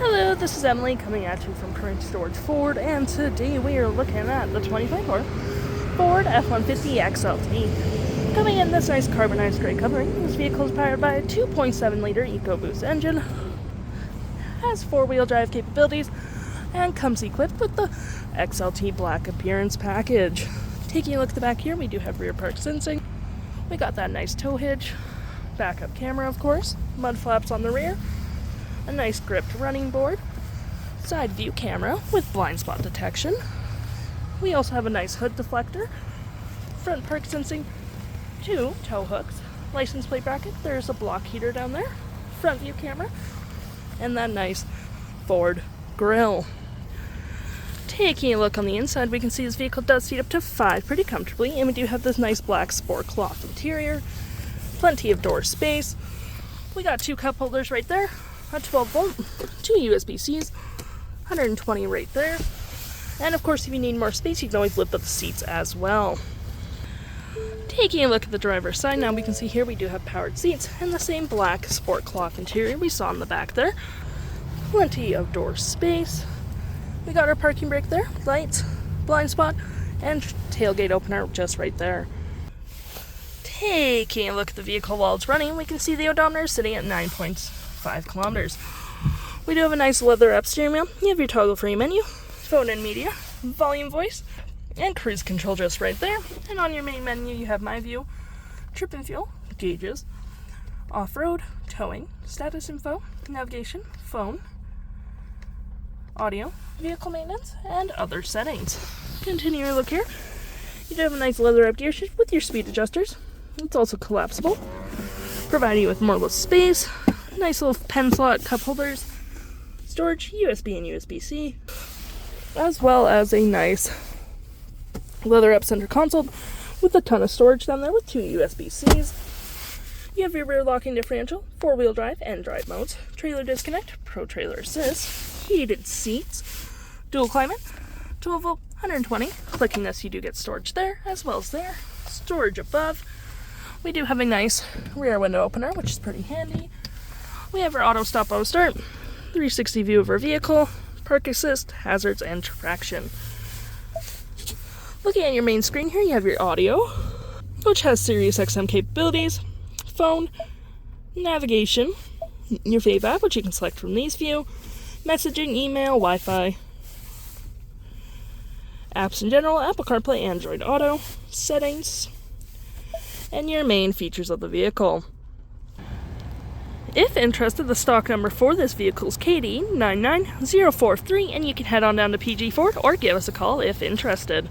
Hello, this is Emily coming at you from Current Storage Ford, and today we are looking at the 2024 Ford F-150 XLT. Coming in this nice carbonized gray coloring, this vehicle is powered by a 2.7-liter EcoBoost engine, has four-wheel drive capabilities, and comes equipped with the XLT Black Appearance Package. Taking a look at the back here, we do have rear park sensing. We got that nice tow hitch, backup camera of course, mud flaps on the rear, a nice gripped running board, side view camera with blind spot detection. We also have a nice hood deflector, front park sensing, two tow hooks, license plate bracket, there's a block heater down there, front view camera, and that nice Ford grille. Taking a look on the inside, we can see this vehicle does seat up to 5 pretty comfortably, and we do have this nice black sport cloth interior, plenty of door space. We got two cup holders right there, a 12-volt, two USB-Cs, 120 right there. And of course, if you need more space, you can always lift up the seats as well. Taking a look at the driver's side, now we can see here we do have powered seats and the same black sport cloth interior we saw in the back there. Plenty of door space. We got our parking brake there, lights, blind spot, and tailgate opener just right there. Taking a look at the vehicle while it's running, we can see the odometer sitting at 9.5 kilometers. We do have a nice leather-wrapped steering wheel. You have your toggle-free menu, phone and media, volume voice, and cruise control just right there. And on your main menu, you have My View, trip and fuel, gauges, off-road, towing, status info, navigation, phone, audio, vehicle maintenance, and other settings. Continue your look here. You do have a nice leather-wrapped gear shift with your speed adjusters. It's also collapsible, providing you with more space. Nice little pen slot cup holders, storage, USB and USB-C, as well as a nice leather-wrapped center console with a ton of storage down there with two USB-Cs. You have your rear locking differential, four-wheel drive and drive modes, trailer disconnect, pro trailer assist, heated seats, dual climate, 12-volt, 120. Clicking this, you do get storage there as well as there, storage above. We do have a nice rear window opener, which is pretty handy. We have our auto stop, auto start, 360 view of our vehicle, park assist, hazards, and traction. Looking at your main screen here, you have your audio, which has Sirius XM capabilities, phone, navigation, your Fave app, which you can select from these few, messaging, email, Wi-Fi, apps in general, Apple CarPlay, Android Auto, settings, and your main features of the vehicle. If interested, the stock number for this vehicle is KD99043, and you can head on down to PG Ford or give us a call if interested.